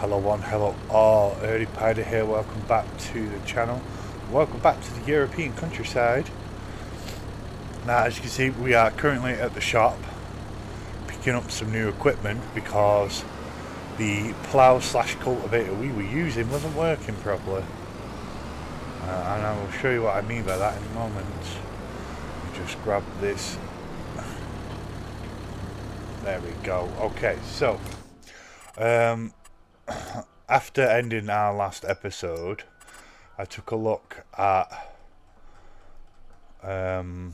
Hello one, hello all, Early Pider here, welcome back to the channel. Welcome back to the European countryside. Now as you can see we are currently at the shop picking up some new equipment because the plough slash cultivator we were using wasn't working properly. And I will show you what I mean by that in a moment. Just grab this. There we go. Okay, so after ending our last episode, I took a look at the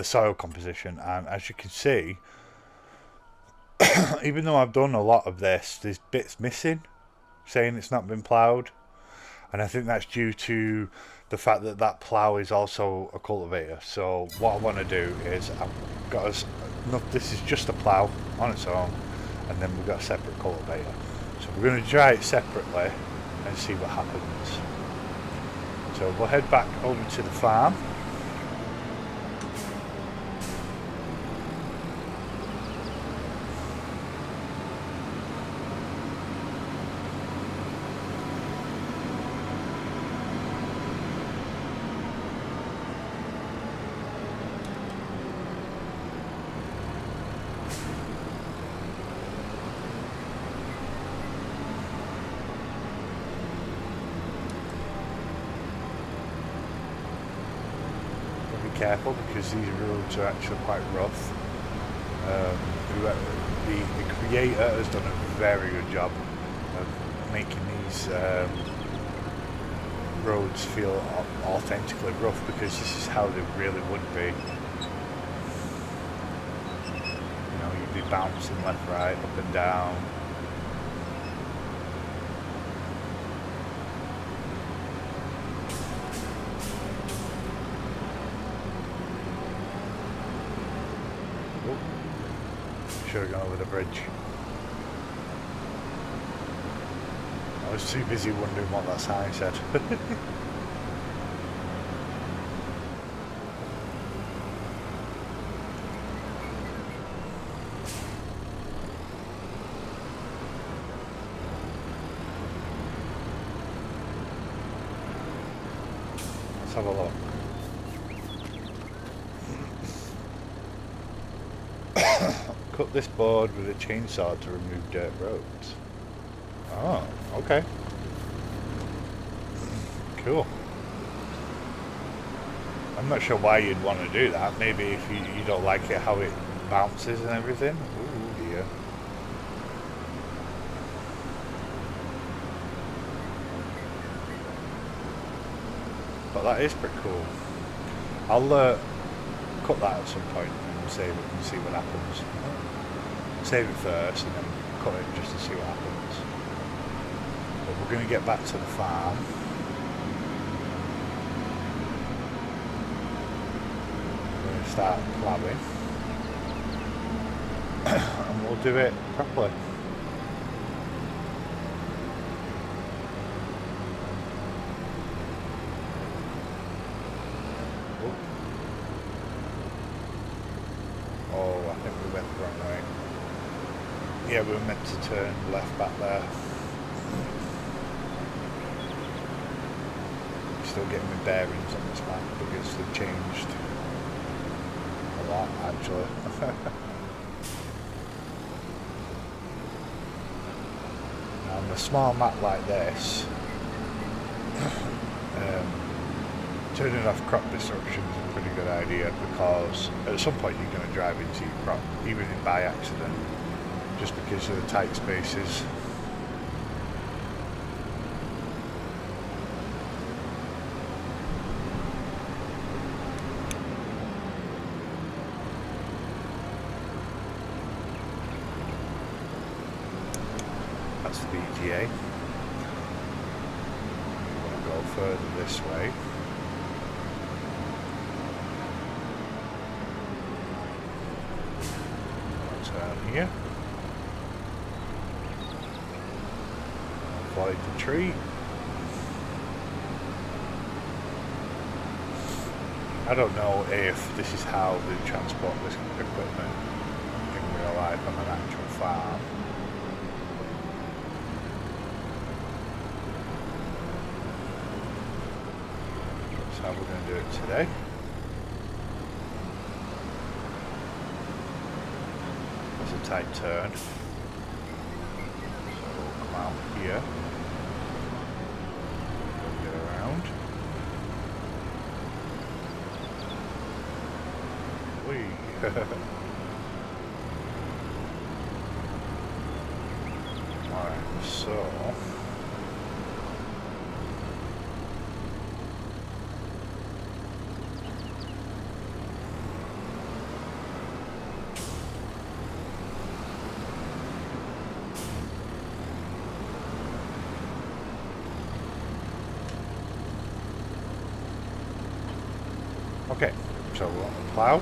soil composition, and as you can see, even though I've done a lot of this, there's bits missing, saying it's not been ploughed, and I think that's due to the fact that that plough is also a cultivator. So what I want to do is I've got us. This is just a plough on its own, and then we've got a separate cultivator. So we're going to try it separately and see what happens. So we'll head back over to the farm. Careful because these roads are actually quite rough. The creator has done a very good job of making these roads feel authentically rough, because this is how they really would be. You know, you'd be bouncing left, right, up and down. Should have gone over the bridge. I was too busy wondering what that sign said. Let's have a look. Cut this board with a chainsaw to remove dirt roads. Oh, okay. Cool. I'm not sure why you'd want to do that. Maybe if you don't like it how it bounces and everything. Ooh, dear. But that is pretty cool. I'll cut that at some point and save it and see what happens. Save it first and then cut it just to see what happens. But we're going to get back to the farm. We're going to start ploughing. And we'll do it properly. Oh, I think we went the wrong way. Yeah, we were meant to turn left back there. Still getting my bearings on this map because they've changed a lot, actually. On a small map like this, turning off crop disruption is a pretty good idea, because at some point you're going to drive into your crop, even by accident, just because of the tight spaces. That's the BGA. We're going to go further this way. Turn here. Avoid the tree. I don't know if this is how they transport this equipment in real life on an actual farm. we're going to do it today. That's a tight turn. So we'll come out here. We'll get around. Whee! Alright, so... Okay, so we're on the plow.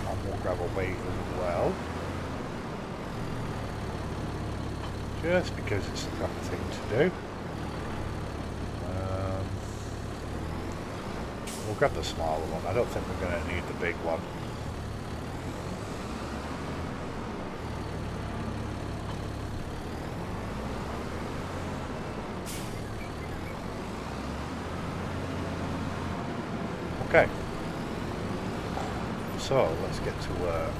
And we'll grab a weight as well. Just because it's the proper thing to do. We'll grab the smaller one. I don't think we're going to need the big one. Okay, so let's get to work.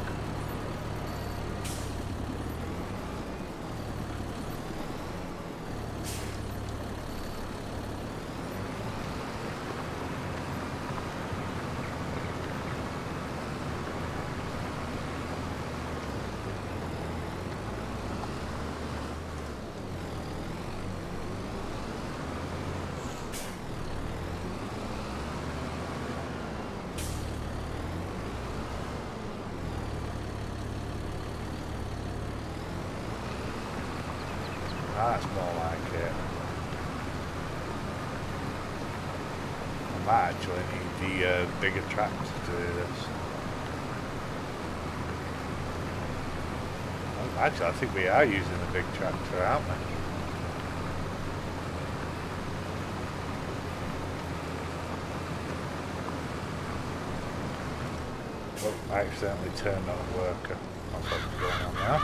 That's more like it. I might actually need the bigger tractor to do this. Actually, I think we are using the big tractor, aren't we? Oh, I accidentally turned on a worker. That's what's going on there.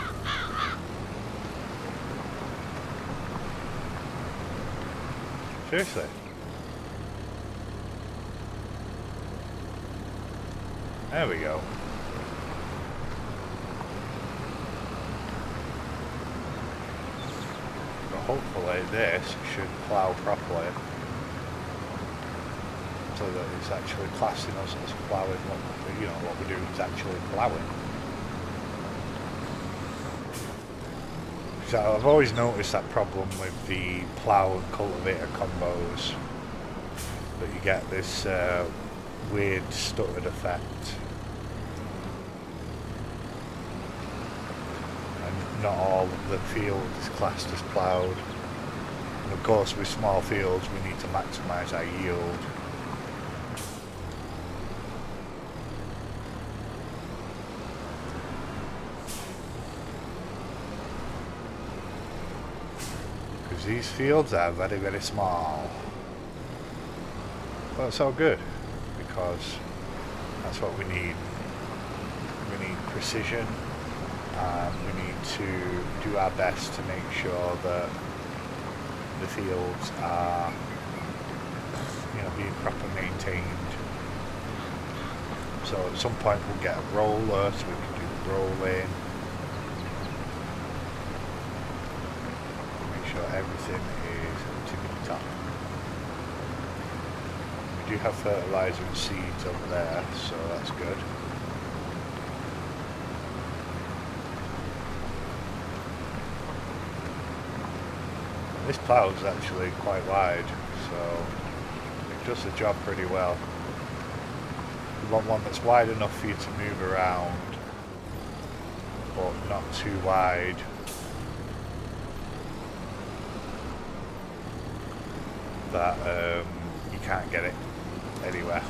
Seriously? There we go. But hopefully this should plough properly so that it's actually classing us as ploughing what, you know, what we're doing is actually ploughing. So I've always noticed that problem with the plough and cultivator combos, that you get this weird stuttered effect, and not all of the field is classed as ploughed. And of course with small fields we need to maximise our yield. These fields are very, very small. But it's all good, because that's what we need. We need precision, and we need to do our best to make sure that the fields are, you know, being properly maintained. So at some point we'll get a roller so we can do rolling. Everything is tipping top. We do have fertiliser and seeds over there, so that's good. This plough is actually quite wide, so it does the job pretty well. You want one that's wide enough for you to move around, but not too wide. That you can't get it anywhere.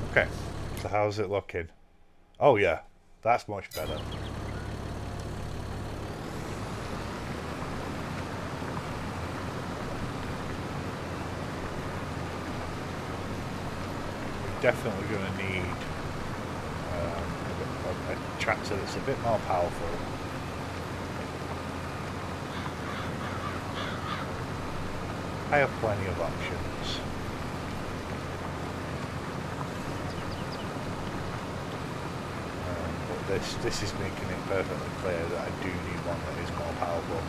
Okay, so how's it looking? Oh yeah, that's much better. definitely going to need a tractor that's a bit more powerful. I have plenty of options. But this is making it perfectly clear that I do need one that is more powerful.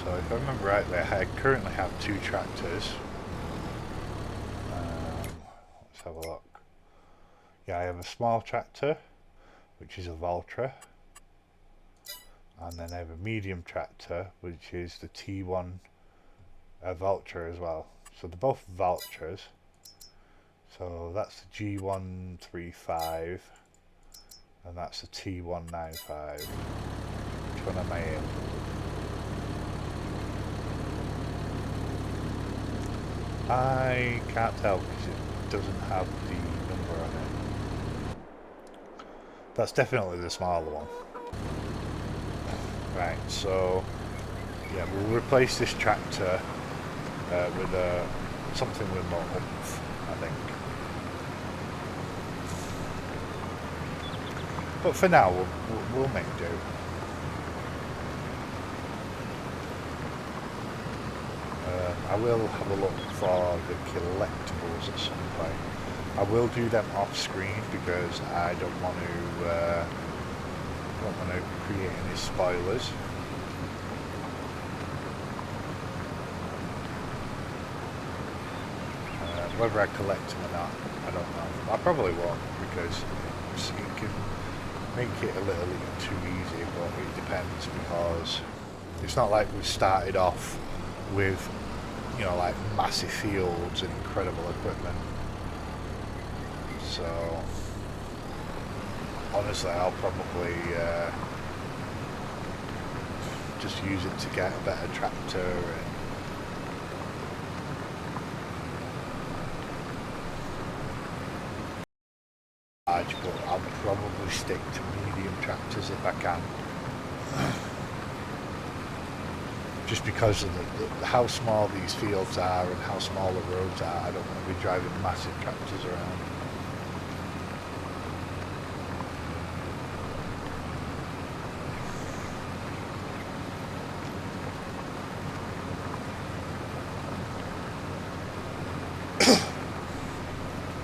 So if I remember rightly, I currently have 2 tractors. Let's have a look. Yeah, I have a small tractor, which is a Valtra. And then I have a medium tractor, which is the T1 Valtra as well. So they're both Valtras. So that's the G135, and that's the T195. Which one am I in? I can't tell because it doesn't have the number on it. That's definitely the smaller one. Right, so yeah, we'll replace this tractor with something with more oomph, I think. But for now, we'll make do. I will have a look for the collectibles at some point. I will do them off screen because I don't want to create any spoilers. Whether I collect them or not, I don't know. I probably won't because it can make it a little too easy, but it depends because it's not like we've started off with, you know, like massive fields and incredible equipment. So honestly, I'll probably just use it to get a better tractor and large, but I'll probably stick to medium tractors if I can. Just because of how small these fields are and how small the roads are, I don't want to be driving massive tractors around.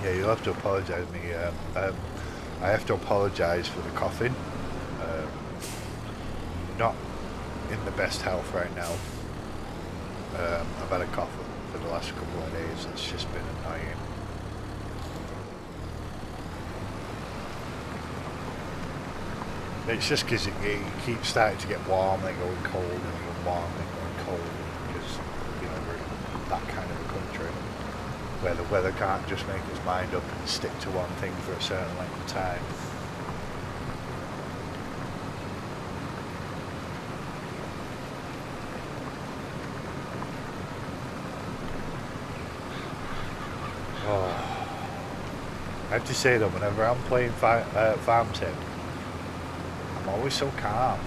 Yeah, you'll have to apologise to me. I have to apologise for the coughing. Not in the best health right now. I've had a cough for the last couple of days. It's just been annoying. It's just because it keeps starting to get warm, then going cold, and going warm, then going cold. Because, you know, we're in that kind of a country where the weather can't just make its mind up and stick to one thing for a certain length of time. I have to say though, whenever I'm playing Farm Sim, I'm always so calm.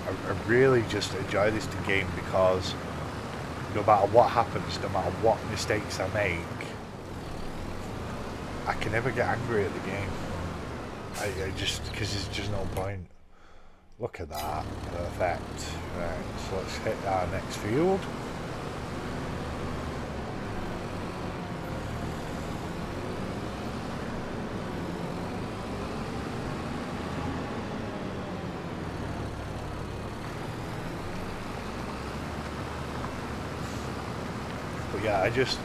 I really just enjoy this game because no matter what happens, no matter what mistakes I make, I can never get angry at the game. I just, because there's just no point. Look at that, perfect. Right, so let's hit our next field. Yeah, I just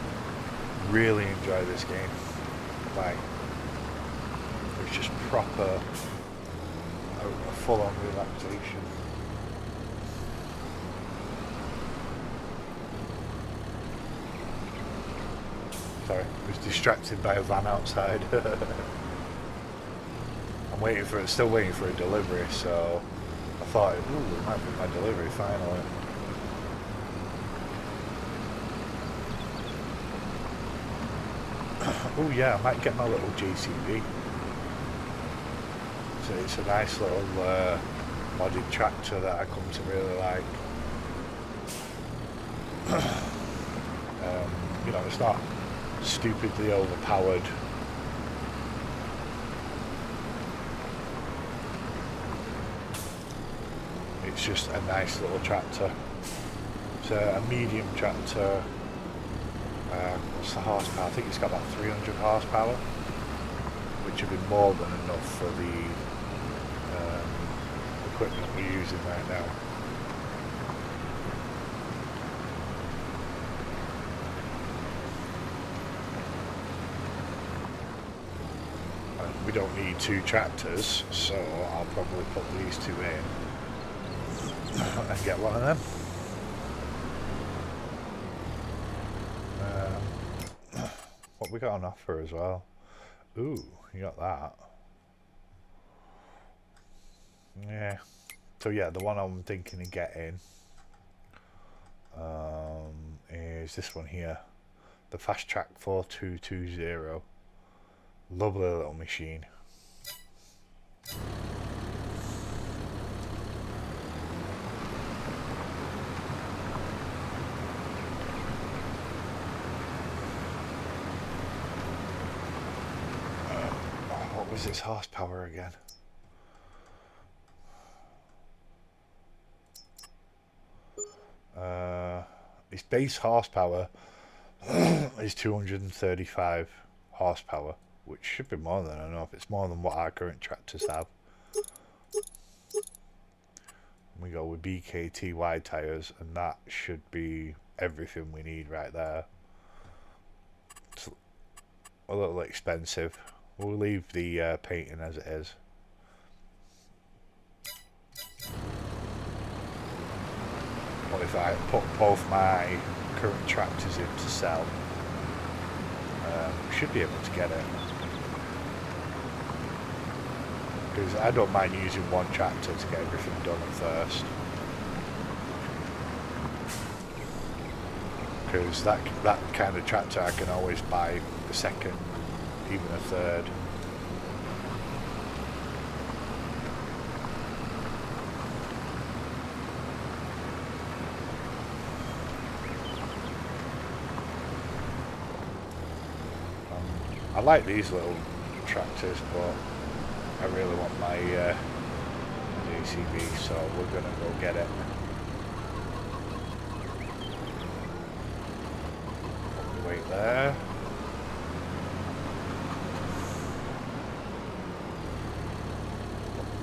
really enjoy this game. Like, it's just proper, a full-on relaxation. Sorry, I was distracted by a van outside. I'm waiting for it, still waiting for a delivery, so I thought, ooh, it might be my delivery finally. Oh yeah, I might get my little JCB. So it's a nice little modded tractor that I come to really like. You know, it's not stupidly overpowered. It's just a nice little tractor. It's a medium tractor. What's the horsepower? I think it's got about 300 horsepower, which would be more than enough for the equipment we're using right now. We don't need two tractors, so I'll probably put these two in and get one of them. What we got on offer as well? Ooh, you got that. Yeah. So yeah, the one I'm thinking of getting is this one here, the Fast Track 4220. Lovely little machine. What was its horsepower again? Its base horsepower is 235 horsepower, which should be more than enough. It's more than what our current tractors have. We go with BKT wide tyres, and that should be everything we need right there. It's a little expensive. We'll leave the painting as it is. But if I put both my current tractors in to sell, should be able to get it. Because I don't mind using one tractor to get everything done at first. Because that kind of tractor I can always buy a second, even a third. I like these little tractors, but I really want my JCB, so we're gonna go get it. Wait there.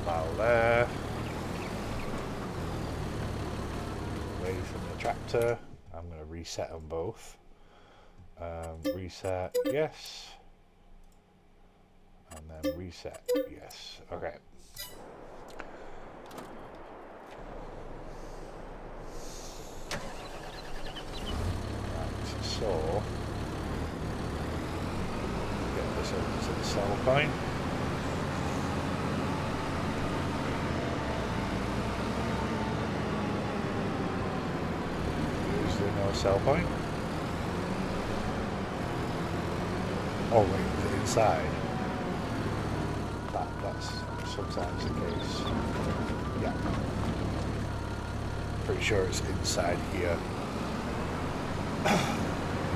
Plow there. Away from the tractor. I'm gonna reset them both. Reset, yes. And then reset, yes. Okay. Right, so get this over to the sell point. Use the no sell point. Oh wait, is it inside? That's sometimes the case. Yeah. Pretty sure it's inside here.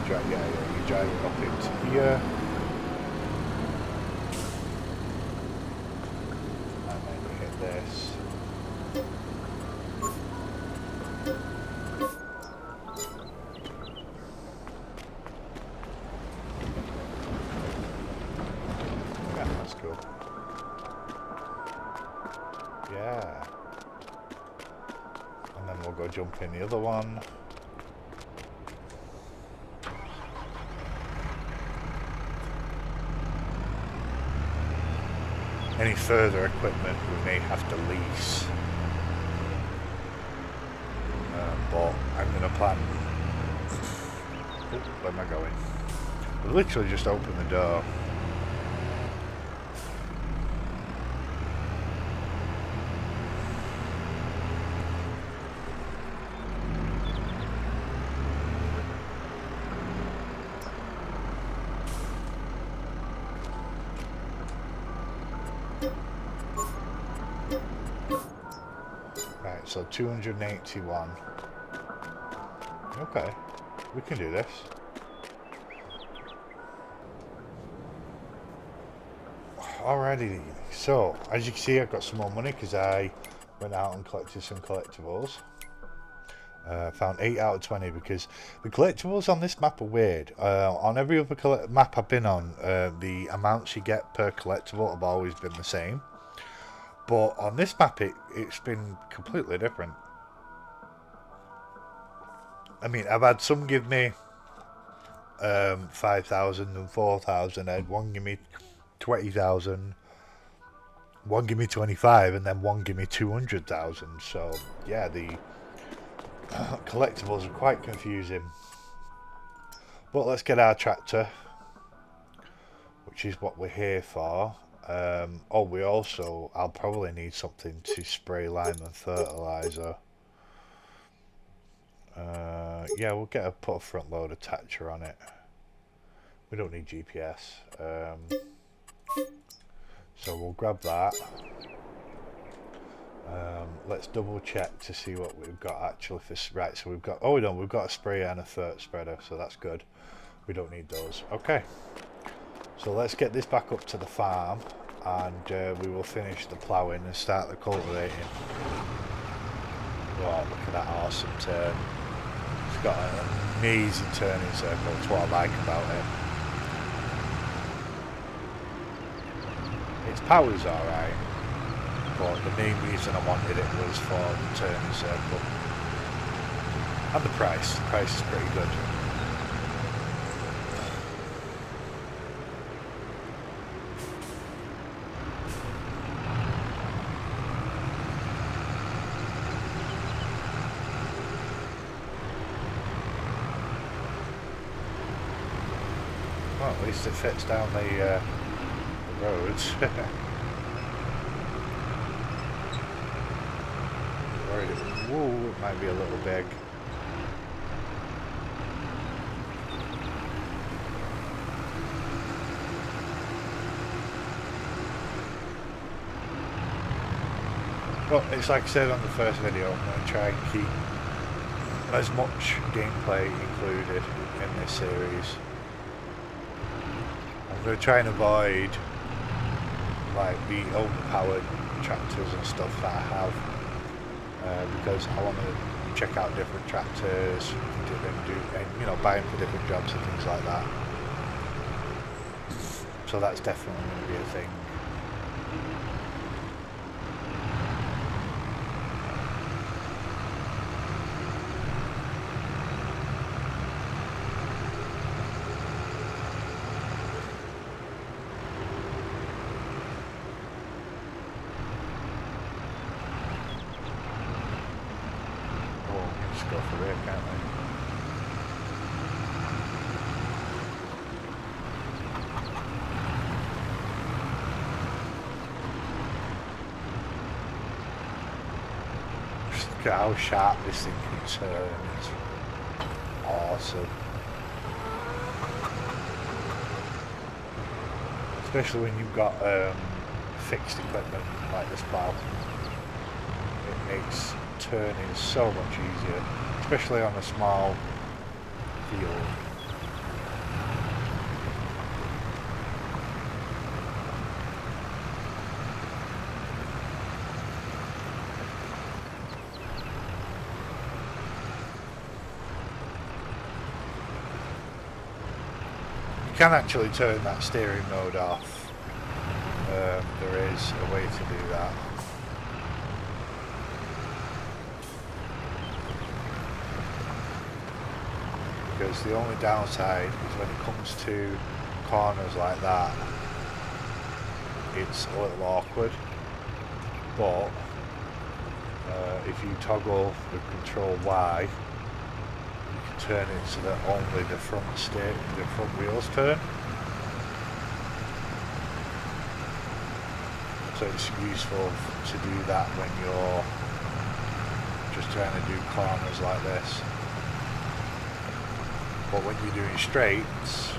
Yeah, you drive it up into here. And then you hit this. Yeah, that's cool. Yeah. And then we'll go jump in the other one. Any further equipment we may have to lease. But I'm going to plan... Ooh, where am I going? We literally just opened the door. Right, so 281. Okay, we can do this. Alrighty, so as you can see, I've got some more money because I went out and collected some collectibles. Found 8 out of 20 because the collectibles on this map are weird. On every other map I've been on, the amounts you get per collectible have always been the same. But on this map, it's been completely different. I mean, I've had some give me 5,000 and 4,000. I had one give me 20,000, one give me 25, and then one give me 200,000. So yeah, the collectibles are quite confusing. But let's get our tractor, which is what we're here for. Oh, we also, I'll probably need something to spray lime and fertilizer. Yeah, we'll put a front load attacher on it. We don't need GPS. So we'll grab that. Let's double check to see what we've got actually for, right, so we've got, oh no, we've got a sprayer and a fert spreader, so that's good. We don't need those. Okay. So let's get this back up to the farm and we will finish the ploughing and start the cultivating. Wow, look at that awesome turn. It's got an amazing turning circle, that's what I like about it. Its power's alright, but the main reason I wanted it was for the turning circle. And the price. The price is pretty good. Well, at least it fits down the roads. Whoa, it might be a little big. But it's like I said on the first video, I'm going to try and keep as much gameplay included in this series. I'm going to try and avoid like the overpowered tractors and stuff that I have, because I want to check out different tractors and you know, buy them for different jobs and things like that. So that's definitely going to be a thing. Go for it, can't we? Just look at how sharp this thing can turn. It's awesome. Especially when you've got fixed equipment like this plow. It makes turning so much easier, especially on a small field. You can actually turn that steering mode off. There is a way to do that. Because the only downside is when it comes to corners like that, it's a little awkward. But if you toggle the control Y, you can turn it so that only the front wheels turn. So it's useful to do that when you're just trying to do corners like this. But when you're doing straights,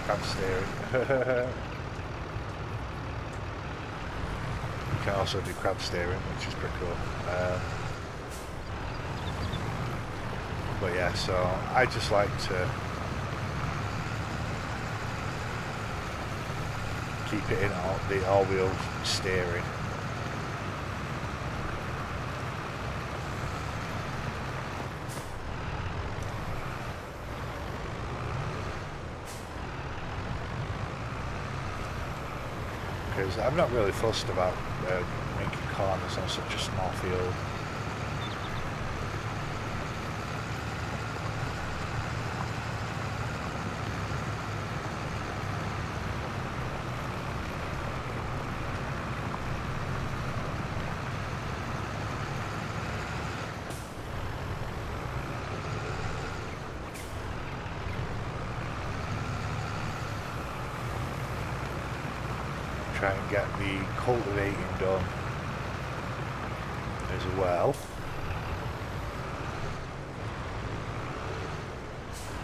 crab steering. You can also do crab steering, which is pretty cool. But yeah, so I just like to keep it in the all-wheel steering. Because I'm not really fussed about making corners on such a small field. Try and get the cultivating done as well.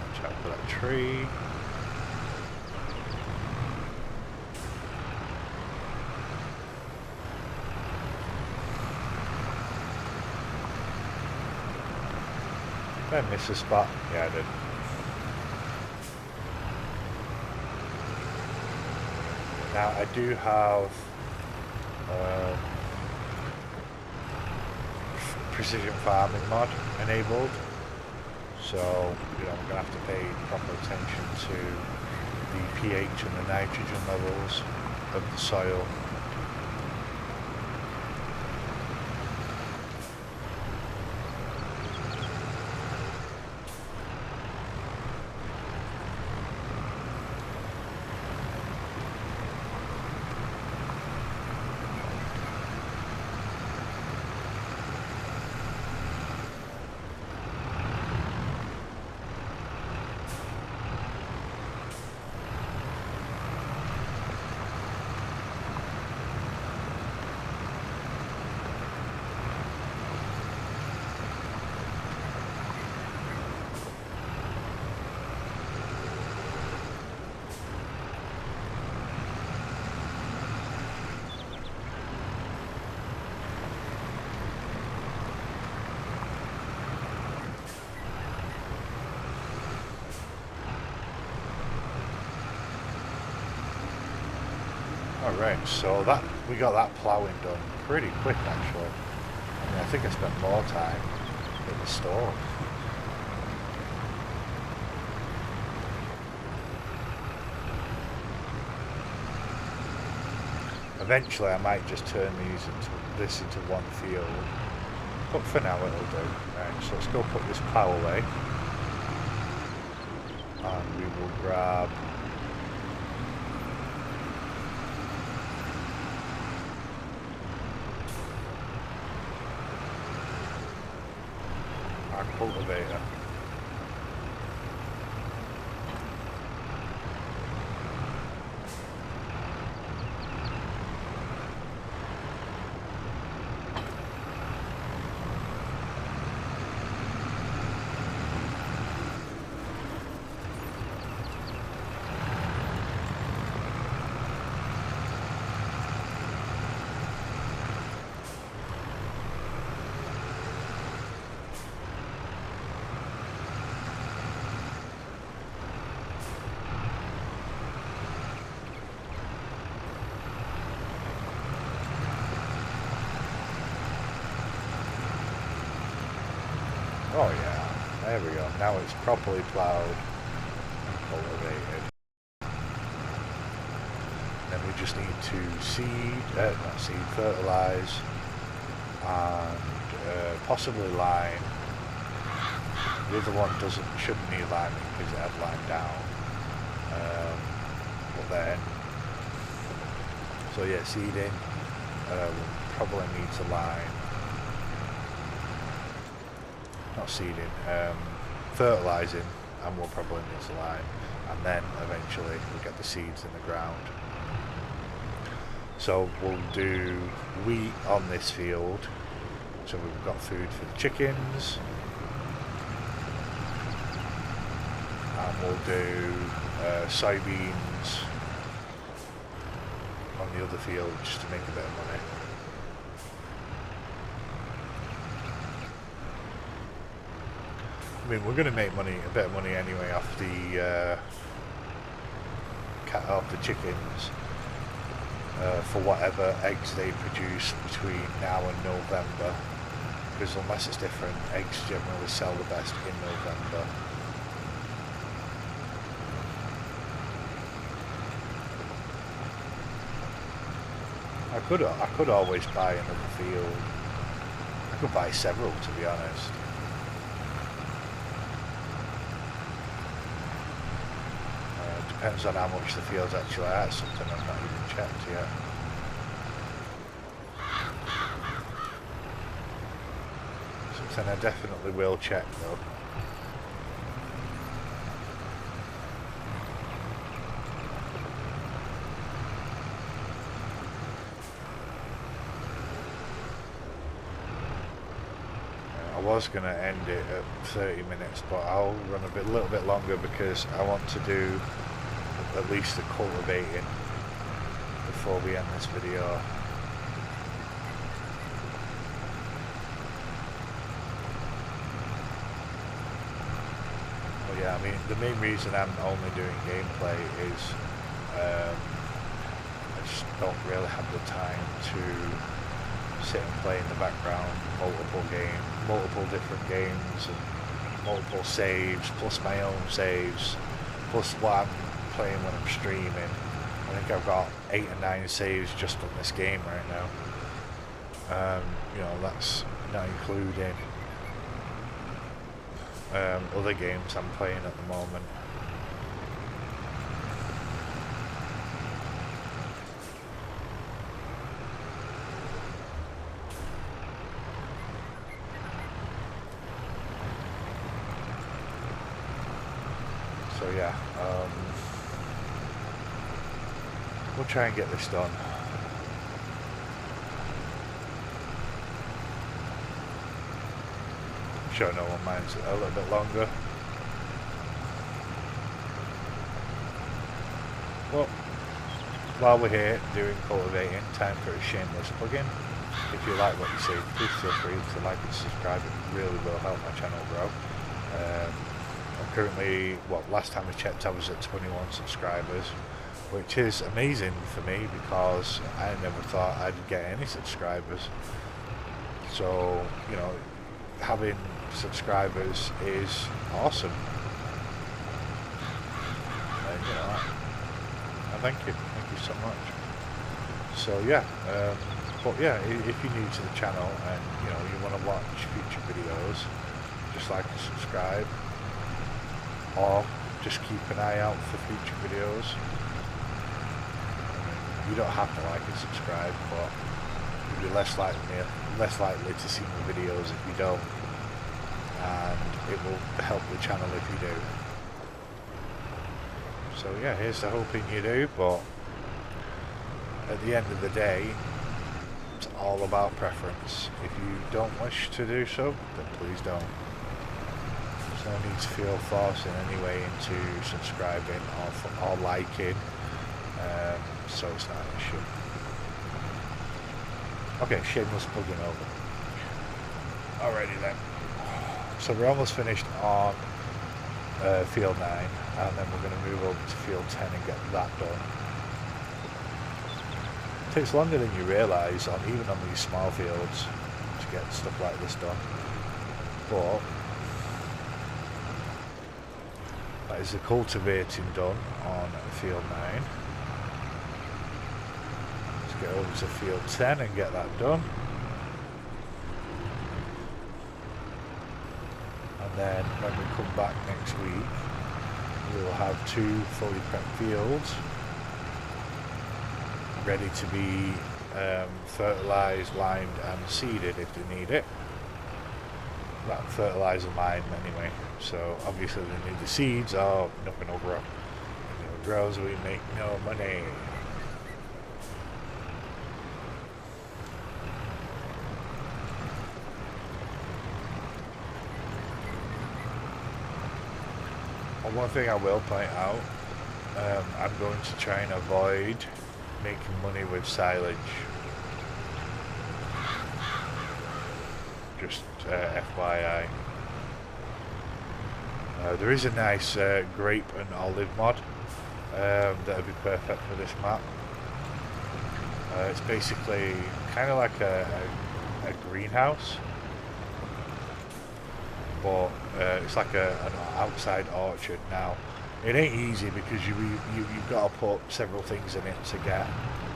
Watch out for that tree. Did I miss a spot? Yeah, I did. Now I do have precision farming mod enabled, so I'm going to have to pay proper attention to the pH and the nitrogen levels of the soil. Alright, so we got that ploughing done pretty quick actually. I mean, I think I spent more time in the store. Eventually I might just turn this into one field, but for now it'll do. Right, so let's go put this plough away, and we will grab our cultivator. Oh yeah, there we go. Now it's properly ploughed and cultivated. Then we just need to fertilise and possibly lime. The other one shouldn't need liming because it had lime down. But then, so yeah, seeding, we'll probably need to lime. not seeding, fertilising, and we'll probably need to lime, and then eventually we'll get the seeds in the ground. So we'll do wheat on this field, so we've got food for the chickens, and we'll do soybeans on the other field just to make a bit of money. I mean, we're going to make money, a bit of money anyway, off the chickens for whatever eggs they produce between now and November, because unless it's different, eggs generally sell the best in November. I could always buy another field. I could buy several, to be honest. Depends on how much the field's actually at, something I've not even checked yet. Something I definitely will check though. I was going to end it at 30 minutes, but I'll run a little bit longer because I want to do at least the cultivating before we end this video. But yeah, I mean, the main reason I'm only doing gameplay is I just don't really have the time to sit and play in the background multiple different games and multiple saves, plus my own saves, plus what I'm playing when I'm streaming. I think I've got 8 or 9 saves just on this game right now. You know, that's not including other games I'm playing at the moment. So yeah, we'll try and get this done. I'm sure no one minds it a little bit longer. Well, while we're here doing cultivating, time for a shameless plug-in. If you like what you see, please feel free to like and subscribe. It really will help my channel grow. I'm currently, well, last time I checked I was at 21 subscribers, which is amazing for me because I never thought I'd get any subscribers. So, you know, having subscribers is awesome. And, you know, thank you so much. So yeah, but yeah, if you're new to the channel and you know you want to watch future videos, just like and subscribe, or just keep an eye out for future videos. You don't have to like and subscribe, but you'll be less likely to see my videos if you don't, and it will help the channel if you do. So yeah, here's to hoping you do, but at the end of the day, it's all about preference. If you don't wish to do so, then please don't. There's no need to feel forced in any way into subscribing or liking, so it's not an issue. Okay, shameless plugging over. Alrighty then. So we're almost finished on field 9, and then we're going to move over to field 10 and get that done. It takes longer than you realise, even on these small fields, to get stuff like this done. But that is the cultivating done on field 9. Let's get over to field 10 and get that done. And then when we come back next week, we will have 2 fully prepped fields ready to be fertilised, limed and seeded if they need it. well, fertilizer mine anyway. So obviously they need the seeds. Oh, nothing will grow. If it grows, we make no money. And one thing I will point out, I'm going to try and avoid making money with silage. Just FYI. There is a nice grape and olive mod that would be perfect for this map. It's basically kind of like a greenhouse, but it's like an outside orchard. Now, it ain't easy because you've got to put several things in it to get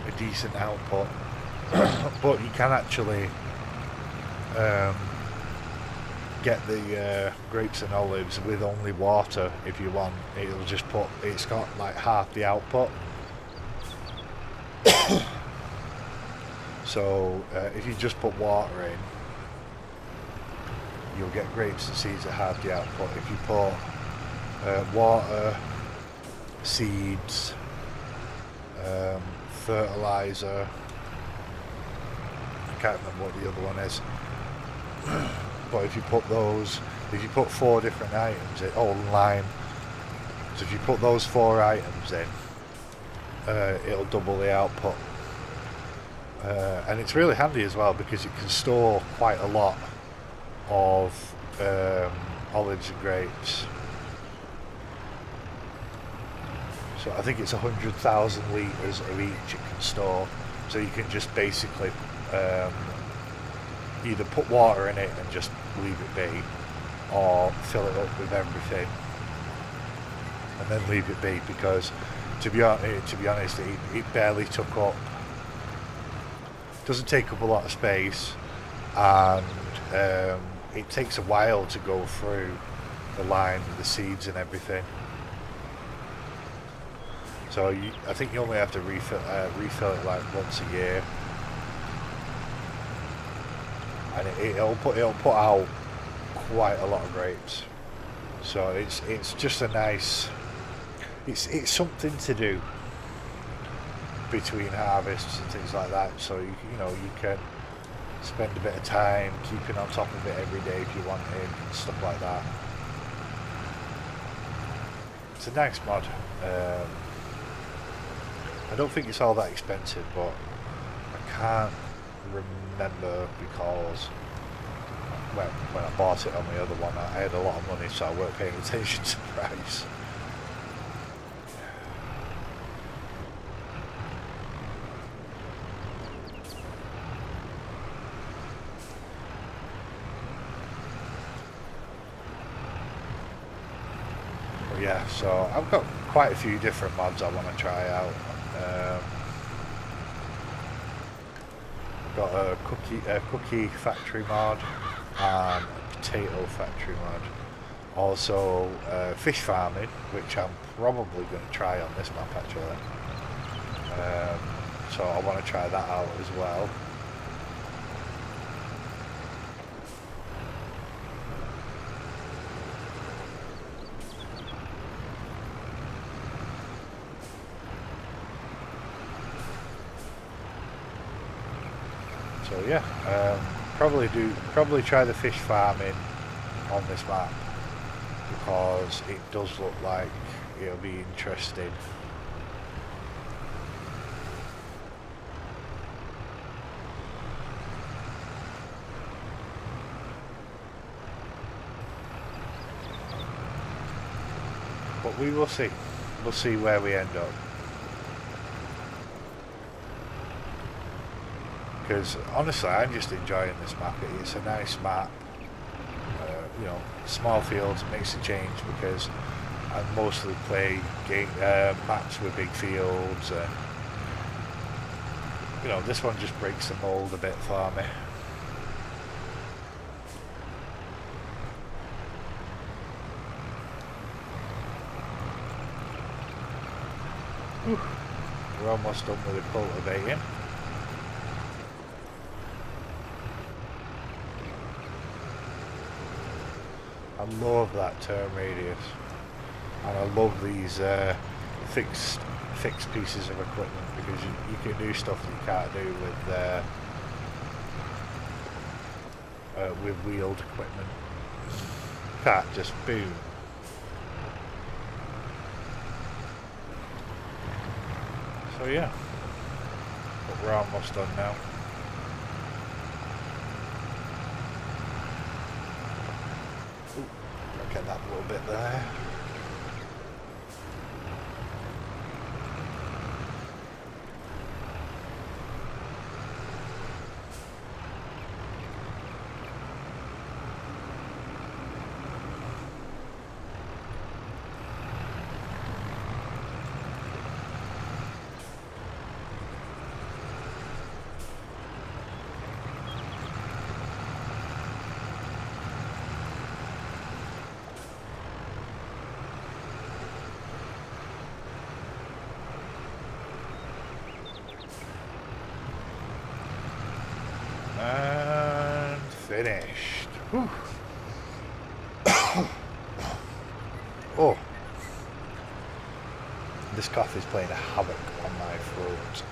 a decent output, but you can actually get the grapes and olives with only water if you want. It's got like half the output. So if you just put water in, you'll get grapes and seeds at half the output. If you put water, seeds, fertilizer, I can't remember what the other one is, but if you put 4 different items in, lime, so if you put those 4 items in, it'll double the output. And it's really handy as well because it can store quite a lot of olives and grapes. So I think it's 100,000 litres of each it can store. So you can just basically either put water in it and just leave it be, or fill it up with everything and then leave it be, because to be honest, it barely took up. Doesn't take up a lot of space, and it takes a while to go through the line with the seeds and everything. So I think you only have to refill it like once a year, and it'll put out quite a lot of grapes. So it's just a nice, it's something to do between harvests and things like that. So you can spend a bit of time keeping on top of it every day if you want it and stuff like that. It's a nice mod. I don't think it's all that expensive, but I can't remember because when I bought it on the other one, I had a lot of money, so I weren't paying attention to the price. But yeah, so I've got quite a few different mods I want to try out. Got a cookie factory mod and a potato factory mod. Also fish farming, which I'm probably going to try on this map actually. So I want to try that out as well. So yeah, probably try the fish farming on this map because it does look like it'll be interesting. But we will see. We'll see where we end up. Because honestly, I'm just enjoying this map. It's a nice map. Small fields makes a change because I mostly play maps with big fields, and this one just breaks the mold a bit for me. Whew. We're almost done with the cultivating. love that turn radius, and I love these fixed pieces of equipment, because you can do stuff that you can't do with wheeled equipment. Can't just boom. So yeah, but we're almost done now. Ooh, look at that little bit there. And finished. Whew. Oh, this coffee is playing a havoc on my throat.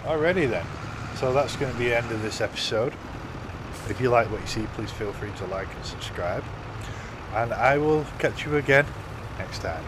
Alrighty then, so that's going to be the end of this episode. If you like what you see, please feel free to like and subscribe, and I will catch you again next time.